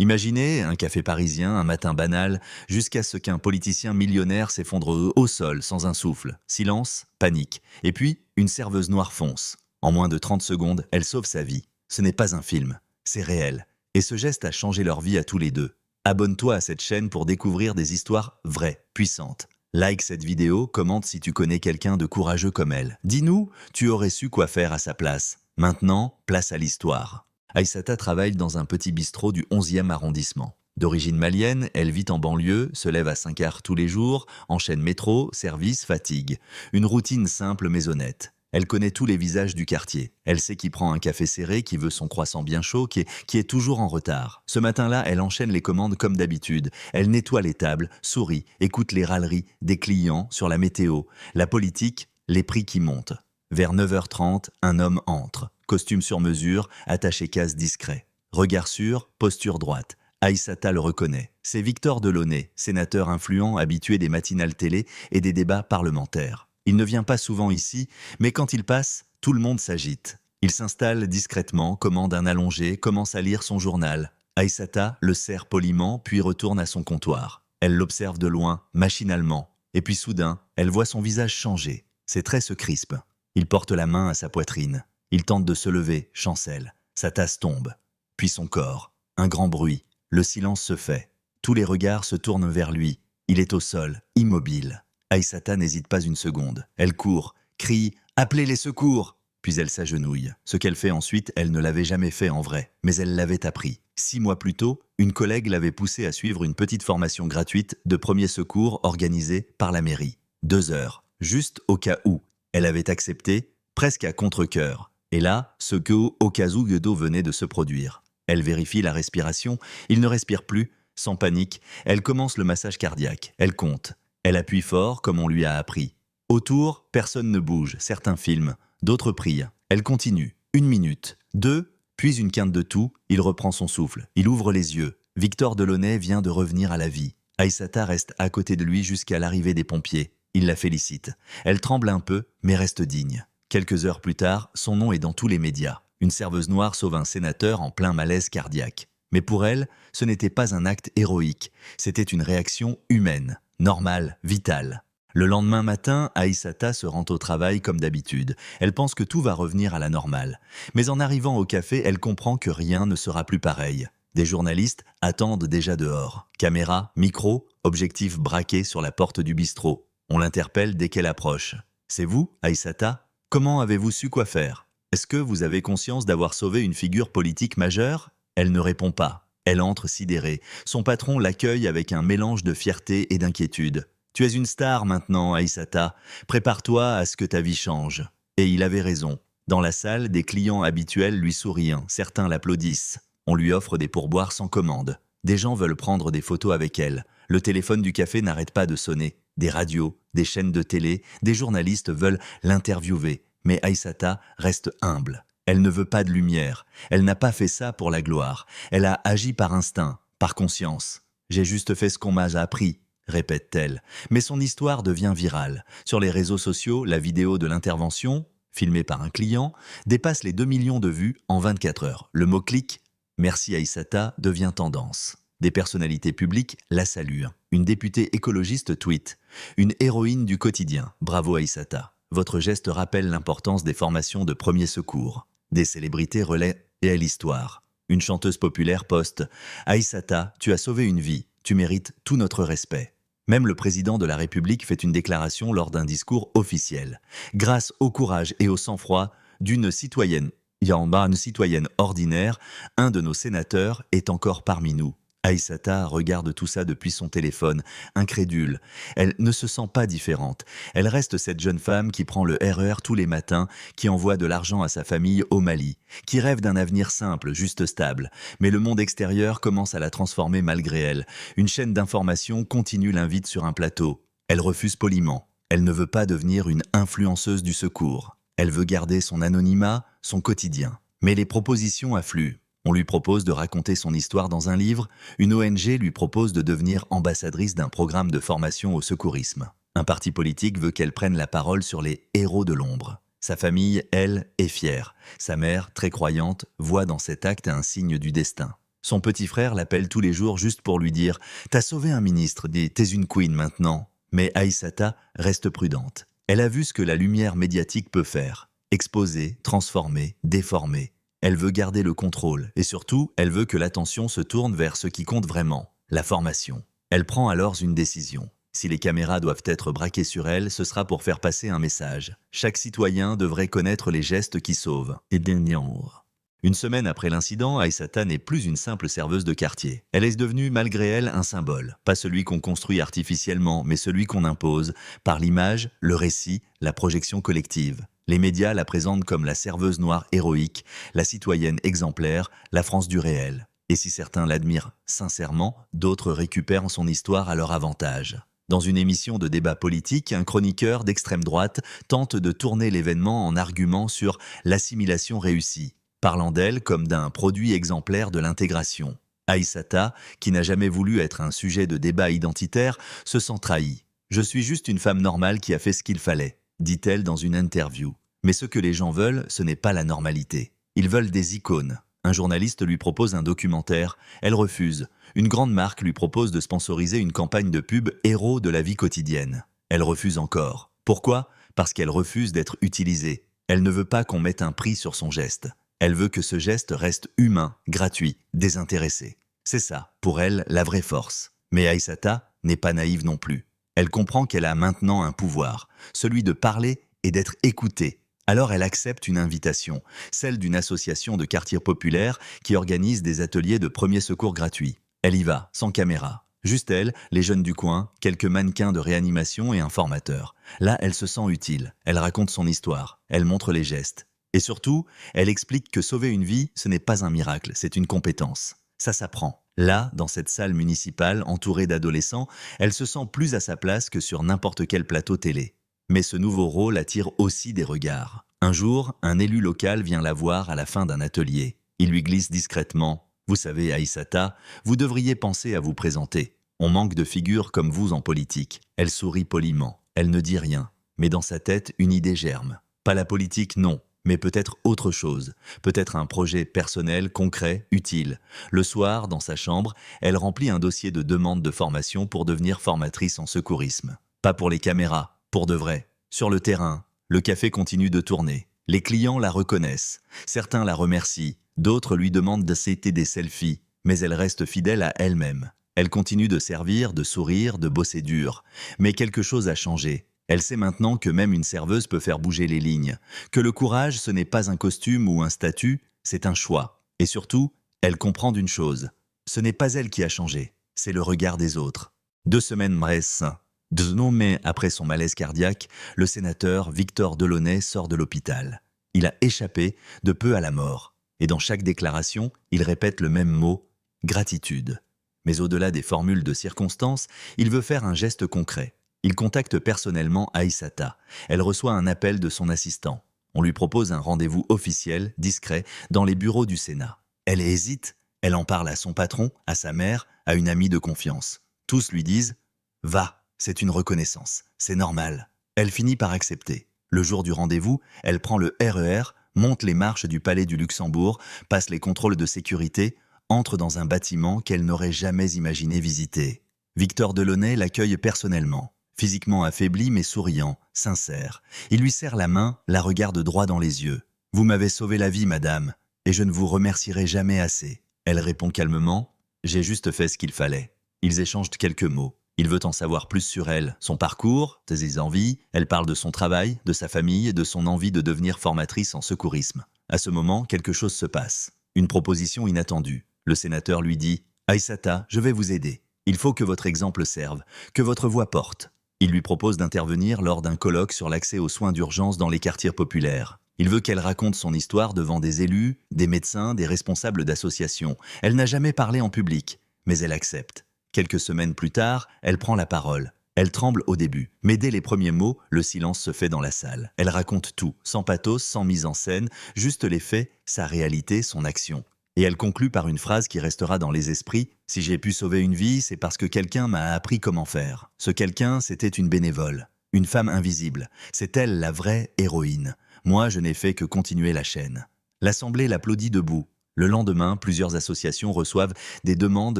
Imaginez un café parisien, un matin banal, jusqu'à ce qu'un politicien millionnaire s'effondre au sol sans un souffle. Silence, panique. Et puis, une serveuse noire fonce. En moins de 30 secondes, elle sauve sa vie. Ce n'est pas un film, c'est réel. Et ce geste a changé leur vie à tous les deux. Abonne-toi à cette chaîne pour découvrir des histoires vraies, puissantes. Like cette vidéo, commente si tu connais quelqu'un de courageux comme elle. Dis-nous, tu aurais su quoi faire à sa place. Maintenant, place à l'histoire. Aïssata travaille dans un petit bistrot du 11e arrondissement. D'origine malienne, elle vit en banlieue, se lève à 5 heures tous les jours, enchaîne métro, service, fatigue. Une routine simple mais honnête. Elle connaît tous les visages du quartier. Elle sait qui prend un café serré, qui veut son croissant bien chaud, qui est toujours en retard. Ce matin-là, elle enchaîne les commandes comme d'habitude. Elle nettoie les tables, sourit, écoute les râleries des clients sur la météo, la politique, les prix qui montent. Vers 9h30, un homme entre. Costume sur mesure, attaché casse discret. Regard sûr, posture droite. Aïssata le reconnaît. C'est Victor Delaunay, sénateur influent habitué des matinales télé et des débats parlementaires. Il ne vient pas souvent ici, mais quand il passe, tout le monde s'agite. Il s'installe discrètement, commande un allongé, commence à lire son journal. Aïssata le serre poliment, puis retourne à son comptoir. Elle l'observe de loin, machinalement. Et puis soudain, elle voit son visage changer. Ses traits se crispent. Il porte la main à sa poitrine. Il tente de se lever, chancelle. Sa tasse tombe. Puis son corps. Un grand bruit. Le silence se fait. Tous les regards se tournent vers lui. Il est au sol, immobile. Aïssata n'hésite pas une seconde. Elle court, crie « Appelez les secours !» Puis elle s'agenouille. Ce qu'elle fait ensuite, elle ne l'avait jamais fait en vrai, mais elle l'avait appris. 6 mois plus tôt, une collègue l'avait poussée à suivre une petite formation gratuite de premiers secours organisée par la mairie. 2 heures, juste au cas où. Elle avait accepté, presque à contre-cœur. Et là, ce que au cas où Guedo venait de se produire. Elle vérifie la respiration, il ne respire plus, sans panique, elle commence le massage cardiaque, elle compte. Elle appuie fort, comme on lui a appris. Autour, personne ne bouge, certains filment, d'autres prient. Elle continue. 1 minute, 2, puis une quinte de tout, il reprend son souffle, il ouvre les yeux. Victor Delaunay vient de revenir à la vie. Aïssata reste à côté de lui jusqu'à l'arrivée des pompiers. Il la félicite. Elle tremble un peu, mais reste digne. Quelques heures plus tard, son nom est dans tous les médias. Une serveuse noire sauve un sénateur en plein malaise cardiaque. Mais pour elle, ce n'était pas un acte héroïque, c'était une réaction humaine, normale, vitale. Le lendemain matin, Aïssata se rend au travail comme d'habitude. Elle pense que tout va revenir à la normale. Mais en arrivant au café, elle comprend que rien ne sera plus pareil. Des journalistes attendent déjà dehors. Caméra, micro, objectif braqué sur la porte du bistrot. On l'interpelle dès qu'elle approche. « C'est vous, Aïssata ? Comment avez-vous su quoi faire ? Est-ce que vous avez conscience d'avoir sauvé une figure politique majeure ?» Elle ne répond pas. Elle entre sidérée. Son patron l'accueille avec un mélange de fierté et d'inquiétude. « Tu es une star maintenant, Aïssata. Prépare-toi à ce que ta vie change. » Et il avait raison. Dans la salle, des clients habituels lui sourient. Certains l'applaudissent. On lui offre des pourboires sans commande. Des gens veulent prendre des photos avec elle. Le téléphone du café n'arrête pas de sonner. Des radios, des chaînes de télé, des journalistes veulent l'interviewer. Mais Aïssata reste humble. Elle ne veut pas de lumière. Elle n'a pas fait ça pour la gloire. Elle a agi par instinct, par conscience. « J'ai juste fait ce qu'on m'a appris », répète-t-elle. Mais son histoire devient virale. Sur les réseaux sociaux, la vidéo de l'intervention, filmée par un client, dépasse les 2 millions de vues en 24 heures. Le mot-clic « Merci Aïssata » devient tendance. Des personnalités publiques la saluent. Une députée écologiste tweet « Une héroïne du quotidien. Bravo Aïssata. Votre geste rappelle l'importance des formations de premiers secours. » Des célébrités relaient l'histoire. Une chanteuse populaire poste « Aïssata, tu as sauvé une vie. Tu mérites tout notre respect. » Même le président de la République fait une déclaration lors d'un discours officiel. Grâce au courage et au sang-froid d'une citoyenne, une citoyenne ordinaire, un de nos sénateurs est encore parmi nous. Aïssata regarde tout ça depuis son téléphone, incrédule. Elle ne se sent pas différente. Elle reste cette jeune femme qui prend le RER tous les matins, qui envoie de l'argent à sa famille au Mali, qui rêve d'un avenir simple, juste stable. Mais le monde extérieur commence à la transformer malgré elle. Une chaîne d'information continue l'invite sur un plateau. Elle refuse poliment. Elle ne veut pas devenir une influenceuse du secours. Elle veut garder son anonymat, son quotidien. Mais les propositions affluent. On lui propose de raconter son histoire dans un livre, une ONG lui propose de devenir ambassadrice d'un programme de formation au secourisme. Un parti politique veut qu'elle prenne la parole sur les héros de l'ombre. Sa famille, elle, est fière. Sa mère, très croyante, voit dans cet acte un signe du destin. Son petit frère l'appelle tous les jours juste pour lui dire « T'as sauvé un ministre, t'es une queen maintenant ». Mais Aïssata reste prudente. Elle a vu ce que la lumière médiatique peut faire. Exposer, transformer, déformer. Elle veut garder le contrôle et surtout, elle veut que l'attention se tourne vers ce qui compte vraiment, la formation. Elle prend alors une décision. Si les caméras doivent être braquées sur elle, ce sera pour faire passer un message. Chaque citoyen devrait connaître les gestes qui sauvent. Et dernière. Une semaine après l'incident, Aïssata n'est plus une simple serveuse de quartier. Elle est devenue, malgré elle, un symbole. Pas celui qu'on construit artificiellement, mais celui qu'on impose, par l'image, le récit, la projection collective. Les médias la présentent comme la serveuse noire héroïque, la citoyenne exemplaire, la France du réel. Et si certains l'admirent sincèrement, d'autres récupèrent son histoire à leur avantage. Dans une émission de débat politique, un chroniqueur d'extrême droite tente de tourner l'événement en argument sur l'assimilation réussie, parlant d'elle comme d'un produit exemplaire de l'intégration. Aïssata, qui n'a jamais voulu être un sujet de débat identitaire, se sent trahie. « Je suis juste une femme normale qui a fait ce qu'il fallait », dit-elle dans une interview. Mais ce que les gens veulent, ce n'est pas la normalité. Ils veulent des icônes. Un journaliste lui propose un documentaire, elle refuse. Une grande marque lui propose de sponsoriser une campagne de pub héros de la vie quotidienne. Elle refuse encore. Pourquoi ? Parce qu'elle refuse d'être utilisée. Elle ne veut pas qu'on mette un prix sur son geste. Elle veut que ce geste reste humain, gratuit, désintéressé. C'est ça, pour elle, la vraie force. Mais Aïssata n'est pas naïve non plus. Elle comprend qu'elle a maintenant un pouvoir, celui de parler et d'être écoutée. Alors elle accepte une invitation, celle d'une association de quartier populaire qui organise des ateliers de premiers secours gratuits. Elle y va, sans caméra. Juste elle, les jeunes du coin, quelques mannequins de réanimation et un formateur. Là, elle se sent utile. Elle raconte son histoire. Elle montre les gestes. Et surtout, elle explique que sauver une vie, ce n'est pas un miracle, c'est une compétence. Ça s'apprend. Là, dans cette salle municipale entourée d'adolescents, elle se sent plus à sa place que sur n'importe quel plateau télé. Mais ce nouveau rôle attire aussi des regards. Un jour, un élu local vient la voir à la fin d'un atelier. Il lui glisse discrètement « Vous savez, Aïssata, vous devriez penser à vous présenter. On manque de figures comme vous en politique. » Elle sourit poliment. Elle ne dit rien. Mais dans sa tête, une idée germe. Pas la politique, non. Mais peut-être autre chose, peut-être un projet personnel, concret, utile. Le soir, dans sa chambre, elle remplit un dossier de demande de formation pour devenir formatrice en secourisme. Pas pour les caméras, pour de vrai. Sur le terrain, le café continue de tourner. Les clients la reconnaissent. Certains la remercient, d'autres lui demandent d'accepter des selfies. Mais elle reste fidèle à elle-même. Elle continue de servir, de sourire, de bosser dur. Mais quelque chose a changé. Elle sait maintenant que même une serveuse peut faire bouger les lignes, que le courage, ce n'est pas un costume ou un statut, c'est un choix. Et surtout, elle comprend d'une chose, ce n'est pas elle qui a changé, c'est le regard des autres. 2 semaines Bresse. 2 mai après son malaise cardiaque, le sénateur Victor Delaunay sort de l'hôpital. Il a échappé de peu à la mort. Et dans chaque déclaration, il répète le même mot, gratitude. Mais au-delà des formules de circonstance, il veut faire un geste concret. Il contacte personnellement Aïssata. Elle reçoit un appel de son assistant. On lui propose un rendez-vous officiel, discret, dans les bureaux du Sénat. Elle hésite, elle en parle à son patron, à sa mère, à une amie de confiance. Tous lui disent « Va, c'est une reconnaissance, c'est normal ». Elle finit par accepter. Le jour du rendez-vous, elle prend le RER, monte les marches du Palais du Luxembourg, passe les contrôles de sécurité, entre dans un bâtiment qu'elle n'aurait jamais imaginé visiter. Victor Delaunay l'accueille personnellement. Physiquement affaibli mais souriant, sincère. Il lui serre la main, la regarde droit dans les yeux. « Vous m'avez sauvé la vie, madame, et je ne vous remercierai jamais assez. » Elle répond calmement « J'ai juste fait ce qu'il fallait. » Ils échangent quelques mots. Il veut en savoir plus sur elle, son parcours, ses envies. Elle parle de son travail, de sa famille et de son envie de devenir formatrice en secourisme. À ce moment, quelque chose se passe. Une proposition inattendue. Le sénateur lui dit « Aïssata, je vais vous aider. Il faut que votre exemple serve, que votre voix porte. » Il lui propose d'intervenir lors d'un colloque sur l'accès aux soins d'urgence dans les quartiers populaires. Il veut qu'elle raconte son histoire devant des élus, des médecins, des responsables d'associations. Elle n'a jamais parlé en public, mais elle accepte. Quelques semaines plus tard, elle prend la parole. Elle tremble au début, mais dès les premiers mots, le silence se fait dans la salle. Elle raconte tout, sans pathos, sans mise en scène, juste les faits, sa réalité, son action. Et elle conclut par une phrase qui restera dans les esprits. « Si j'ai pu sauver une vie, c'est parce que quelqu'un m'a appris comment faire. » Ce quelqu'un, c'était une bénévole, une femme invisible. C'est elle la vraie héroïne. Moi, je n'ai fait que continuer la chaîne. L'assemblée l'applaudit debout. Le lendemain, plusieurs associations reçoivent des demandes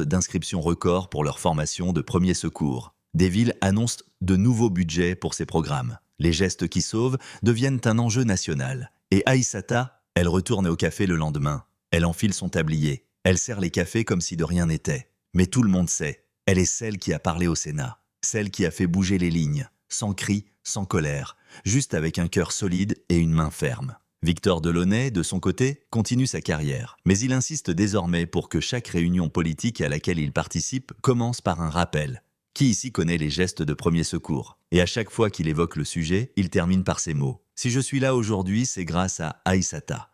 d'inscription record pour leur formation de premiers secours. Des villes annoncent de nouveaux budgets pour ces programmes. Les gestes qui sauvent deviennent un enjeu national. Et Aïssata, elle retourne au café le lendemain. Elle enfile son tablier. Elle sert les cafés comme si de rien n'était. Mais tout le monde sait, elle est celle qui a parlé au Sénat. Celle qui a fait bouger les lignes, sans cri, sans colère, juste avec un cœur solide et une main ferme. Victor Delaunay, de son côté, continue sa carrière. Mais il insiste désormais pour que chaque réunion politique à laquelle il participe commence par un rappel. Qui ici connaît les gestes de premier secours? Et à chaque fois qu'il évoque le sujet, il termine par ces mots. Si je suis là aujourd'hui, c'est grâce à Aïssata.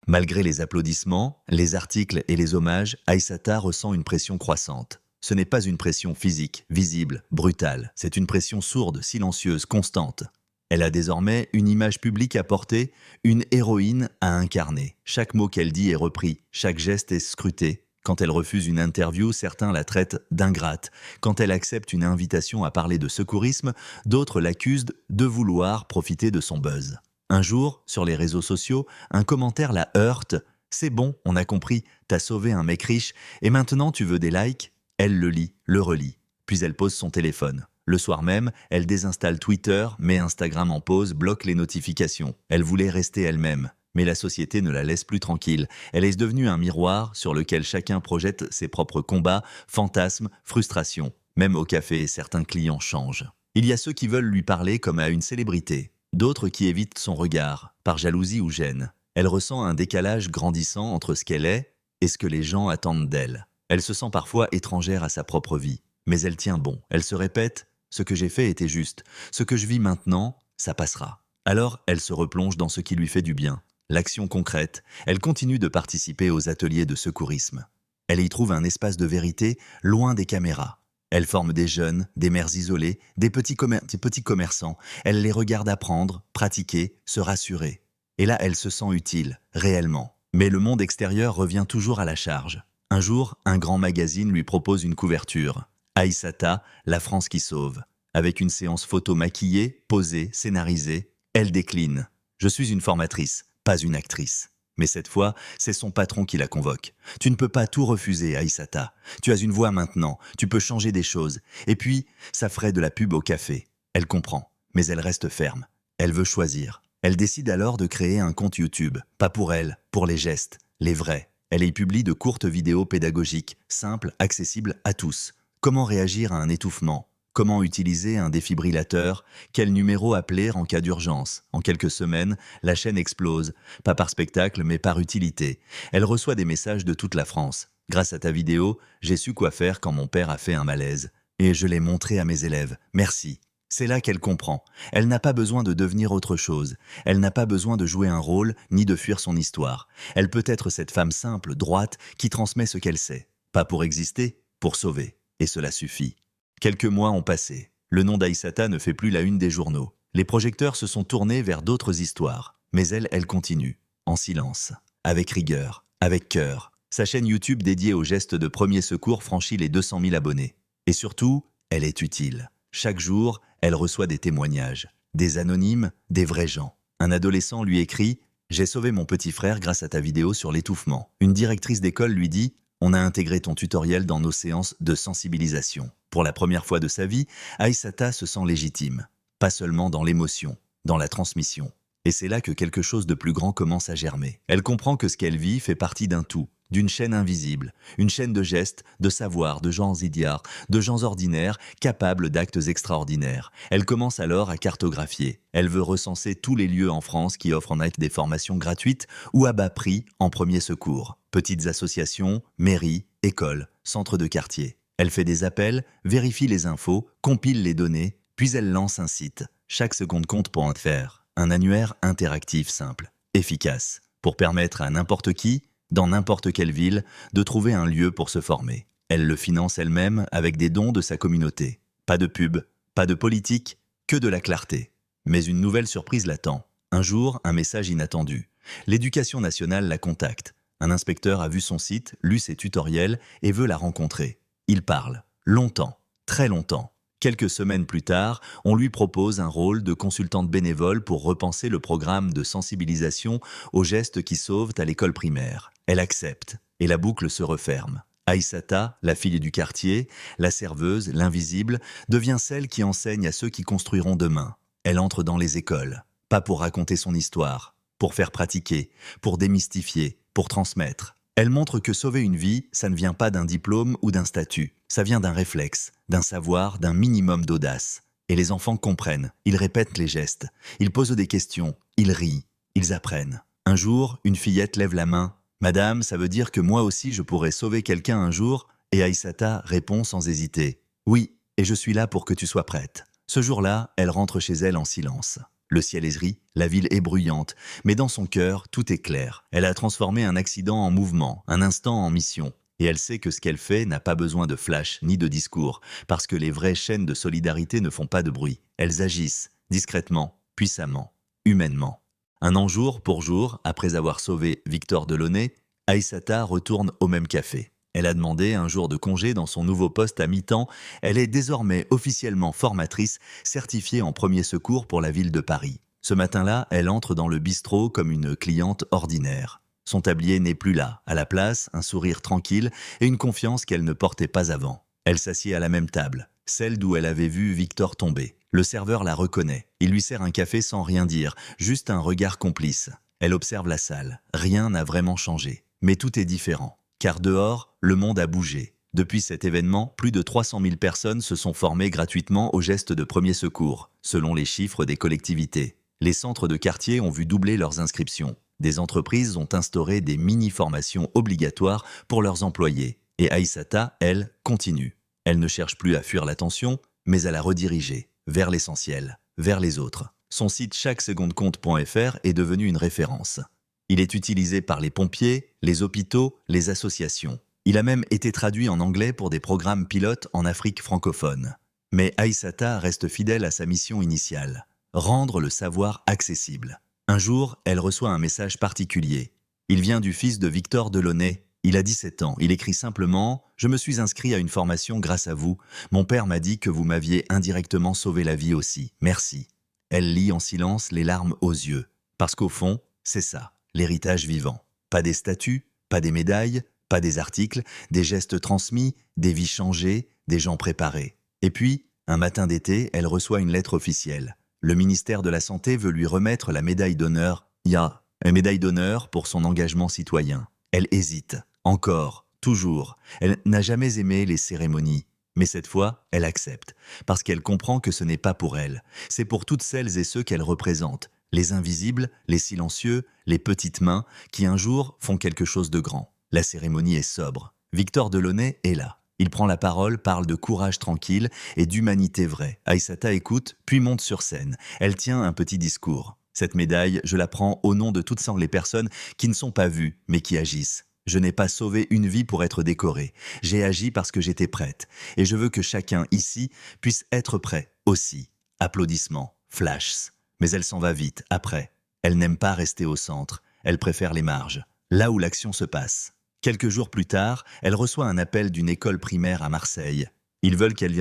Malgré les applaudissements, les articles et les hommages, Aïssata ressent une pression croissante. Ce n'est pas une pression physique, visible, brutale. C'est une pression sourde, silencieuse, constante. Elle a désormais une image publique à porter, une héroïne à incarner. Chaque mot qu'elle dit est repris, chaque geste est scruté. Quand elle refuse une interview, certains la traitent d'ingrate. Quand elle accepte une invitation à parler de secourisme, d'autres l'accusent de vouloir profiter de son buzz. Un jour, sur les réseaux sociaux, un commentaire la heurte. « C'est bon, on a compris, t'as sauvé un mec riche, et maintenant tu veux des likes ?» Elle le lit, le relit, puis elle pose son téléphone. Le soir même, elle désinstalle Twitter, met Instagram en pause, bloque les notifications. Elle voulait rester elle-même. Mais la société ne la laisse plus tranquille. Elle est devenue un miroir sur lequel chacun projette ses propres combats, fantasmes, frustrations. Même au café, certains clients changent. Il y a ceux qui veulent lui parler comme à une célébrité. D'autres qui évitent son regard, par jalousie ou gêne. Elle ressent un décalage grandissant entre ce qu'elle est et ce que les gens attendent d'elle. Elle se sent parfois étrangère à sa propre vie. Mais elle tient bon. Elle se répète « Ce que j'ai fait était juste. Ce que je vis maintenant, ça passera ». Alors, elle se replonge dans ce qui lui fait du bien. L'action concrète, elle continue de participer aux ateliers de secourisme. Elle y trouve un espace de vérité loin des caméras. Elle forme des jeunes, des mères isolées, des petits commerçants. Elle les regarde apprendre, pratiquer, se rassurer. Et là, elle se sent utile, réellement. Mais le monde extérieur revient toujours à la charge. Un jour, un grand magazine lui propose une couverture. Aïssata, la France qui sauve. Avec une séance photo maquillée, posée, scénarisée, elle décline. Je suis une formatrice, pas une actrice. Mais cette fois, c'est son patron qui la convoque. Tu ne peux pas tout refuser, Aïssata. Tu as une voix maintenant, tu peux changer des choses. Et puis, ça ferait de la pub au café. Elle comprend, mais elle reste ferme. Elle veut choisir. Elle décide alors de créer un compte YouTube. Pas pour elle, pour les gestes, les vrais. Elle y publie de courtes vidéos pédagogiques, simples, accessibles à tous. Comment réagir à un étouffement? Comment utiliser un défibrillateur? Quel numéro appeler en cas d'urgence? En quelques semaines, la chaîne explose. Pas par spectacle, mais par utilité. Elle reçoit des messages de toute la France. Grâce à ta vidéo, j'ai su quoi faire quand mon père a fait un malaise. Et je l'ai montré à mes élèves. Merci. C'est là qu'elle comprend. Elle n'a pas besoin de devenir autre chose. Elle n'a pas besoin de jouer un rôle, ni de fuir son histoire. Elle peut être cette femme simple, droite, qui transmet ce qu'elle sait. Pas pour exister, pour sauver. Et cela suffit. Quelques mois ont passé. Le nom d'Aïssata ne fait plus la une des journaux. Les projecteurs se sont tournés vers d'autres histoires. Mais elle continue. En silence. Avec rigueur. Avec cœur. Sa chaîne YouTube dédiée aux gestes de premier secours franchit les 200 000 abonnés. Et surtout, elle est utile. Chaque jour, elle reçoit des témoignages. Des anonymes, des vrais gens. Un adolescent lui écrit « J'ai sauvé mon petit frère grâce à ta vidéo sur l'étouffement ». Une directrice d'école lui dit « On a intégré ton tutoriel dans nos séances de sensibilisation ». Pour la première fois de sa vie, Aïssata se sent légitime. Pas seulement dans l'émotion, dans la transmission. Et c'est là que quelque chose de plus grand commence à germer. Elle comprend que ce qu'elle vit fait partie d'un tout, d'une chaîne invisible, une chaîne de gestes, de savoirs, de gens idiots, de gens ordinaires, capables d'actes extraordinaires. Elle commence alors à cartographier. Elle veut recenser tous les lieux en France qui offrent en net des formations gratuites ou à bas prix en premier secours. Petites associations, mairies, écoles, centres de quartier. Elle fait des appels, vérifie les infos, compile les données, puis elle lance un site. Chaque seconde compte pour en faire. Un annuaire interactif simple, efficace, pour permettre à n'importe qui, dans n'importe quelle ville, de trouver un lieu pour se former. Elle le finance elle-même avec des dons de sa communauté. Pas de pub, pas de politique, que de la clarté. Mais une nouvelle surprise l'attend. Un jour, un message inattendu. L'Éducation nationale la contacte. Un inspecteur a vu son site, lu ses tutoriels et veut la rencontrer. Il parle. Longtemps. Très longtemps. Quelques semaines plus tard, on lui propose un rôle de consultante bénévole pour repenser le programme de sensibilisation aux gestes qui sauvent à l'école primaire. Elle accepte, et la boucle se referme. Aïssata, la fille du quartier, la serveuse, l'invisible, devient celle qui enseigne à ceux qui construiront demain. Elle entre dans les écoles, pas pour raconter son histoire, pour faire pratiquer, pour démystifier, pour transmettre. Elle montre que sauver une vie, ça ne vient pas d'un diplôme ou d'un statut. Ça vient d'un réflexe, d'un savoir, d'un minimum d'audace. Et les enfants comprennent, ils répètent les gestes, ils posent des questions, ils rient, ils apprennent. Un jour, une fillette lève la main. « Madame, ça veut dire que moi aussi je pourrais sauver quelqu'un un jour ?» Et Aïssata répond sans hésiter. « Oui, et je suis là pour que tu sois prête. » Ce jour-là, elle rentre chez elle en silence. Le ciel est gris, la ville est bruyante, mais dans son cœur, tout est clair. Elle a transformé un accident en mouvement, un instant en mission. Et elle sait que ce qu'elle fait n'a pas besoin de flash ni de discours, parce que les vraies chaînes de solidarité ne font pas de bruit. Elles agissent, discrètement, puissamment, humainement. Un an jour pour jour, après avoir sauvé Victor Delaunay, Aïssata retourne au même café. Elle a demandé un jour de congé dans son nouveau poste à mi-temps. Elle est désormais officiellement formatrice, certifiée en premier secours pour la ville de Paris. Ce matin-là, elle entre dans le bistrot comme une cliente ordinaire. Son tablier n'est plus là. À la place, un sourire tranquille et une confiance qu'elle ne portait pas avant. Elle s'assied à la même table, celle d'où elle avait vu Victor tomber. Le serveur la reconnaît. Il lui sert un café sans rien dire, juste un regard complice. Elle observe la salle. Rien n'a vraiment changé. Mais tout est différent. Car dehors, le monde a bougé. Depuis cet événement, plus de 300 000 personnes se sont formées gratuitement aux gestes de premier secours, selon les chiffres des collectivités. Les centres de quartier ont vu doubler leurs inscriptions. Des entreprises ont instauré des mini-formations obligatoires pour leurs employés. Et Aïssata, elle, continue. Elle ne cherche plus à fuir l'attention, mais à la rediriger, vers l'essentiel, vers les autres. Son site chaquesecondecompte.fr est devenu une référence. Il est utilisé par les pompiers, les hôpitaux, les associations. Il a même été traduit en anglais pour des programmes pilotes en Afrique francophone. Mais Aïssata reste fidèle à sa mission initiale, rendre le savoir accessible. Un jour, elle reçoit un message particulier. Il vient du fils de Victor Delaunay. Il a 17 ans. Il écrit simplement « Je me suis inscrit à une formation grâce à vous. Mon père m'a dit que vous m'aviez indirectement sauvé la vie aussi. Merci. » Elle lit en silence, les larmes aux yeux. Parce qu'au fond, c'est ça. L'héritage vivant. Pas des statues, pas des médailles, pas des articles, des gestes transmis, des vies changées, des gens préparés. Et puis, un matin d'été, elle reçoit une lettre officielle. Le ministère de la Santé veut lui remettre la médaille d'honneur, une médaille d'honneur pour son engagement citoyen. Elle hésite, encore, toujours. Elle n'a jamais aimé les cérémonies. Mais cette fois, elle accepte, parce qu'elle comprend que ce n'est pas pour elle. C'est pour toutes celles et ceux qu'elle représente. Les invisibles, les silencieux, les petites mains qui un jour font quelque chose de grand. La cérémonie est sobre. Victor Delaunay est là. Il prend la parole, parle de courage tranquille et d'humanité vraie. Aïssata écoute, puis monte sur scène. Elle tient un petit discours. Cette médaille, je la prends au nom de toutes les personnes qui ne sont pas vues, mais qui agissent. Je n'ai pas sauvé une vie pour être décorée. J'ai agi parce que j'étais prête. Et je veux que chacun ici puisse être prêt aussi. Applaudissements, flashs. Mais elle s'en va vite, après. Elle n'aime pas rester au centre. Elle préfère les marges, là où l'action se passe. Quelques jours plus tard, elle reçoit un appel d'une école primaire à Marseille. Ils veulent qu'elle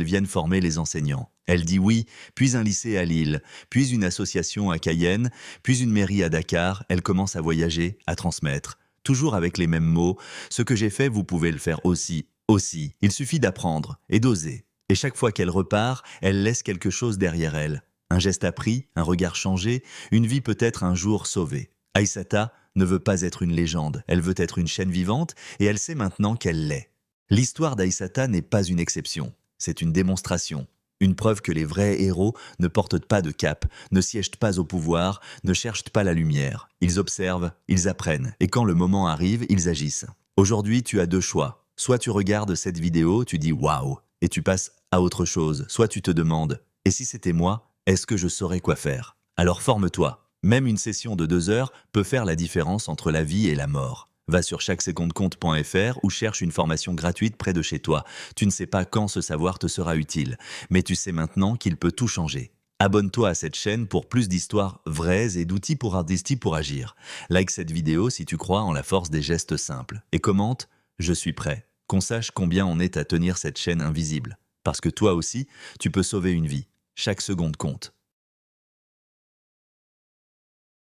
vienne former les enseignants. Elle dit oui, puis un lycée à Lille, puis une association à Cayenne, puis une mairie à Dakar. Elle commence à voyager, à transmettre. Toujours avec les mêmes mots. Ce que j'ai fait, vous pouvez le faire aussi. Aussi. Il suffit d'apprendre et d'oser. Et chaque fois qu'elle repart, elle laisse quelque chose derrière elle. Un geste appris, un regard changé, une vie peut-être un jour sauvée. Aïssata ne veut pas être une légende, elle veut être une chaîne vivante et elle sait maintenant qu'elle l'est. L'histoire d'Aïssata n'est pas une exception, c'est une démonstration. Une preuve que les vrais héros ne portent pas de cape, ne siègent pas au pouvoir, ne cherchent pas la lumière. Ils observent, ils apprennent et quand le moment arrive, ils agissent. Aujourd'hui, tu as deux choix. Soit tu regardes cette vidéo, tu dis « waouh » et tu passes à autre chose. Soit tu te demandes « et si c'était moi ? Est-ce que je saurais quoi faire ?» Alors forme-toi. Même une session de 2 heures peut faire la différence entre la vie et la mort. Va sur chaquesecondecompte.fr ou cherche une formation gratuite près de chez toi. Tu ne sais pas quand ce savoir te sera utile, mais tu sais maintenant qu'il peut tout changer. Abonne-toi à cette chaîne pour plus d'histoires vraies et d'outils pour agir. Like cette vidéo si tu crois en la force des gestes simples. Et commente « Je suis prêt », qu'on sache combien on est à tenir cette chaîne invisible. Parce que toi aussi, tu peux sauver une vie. Chaque seconde compte.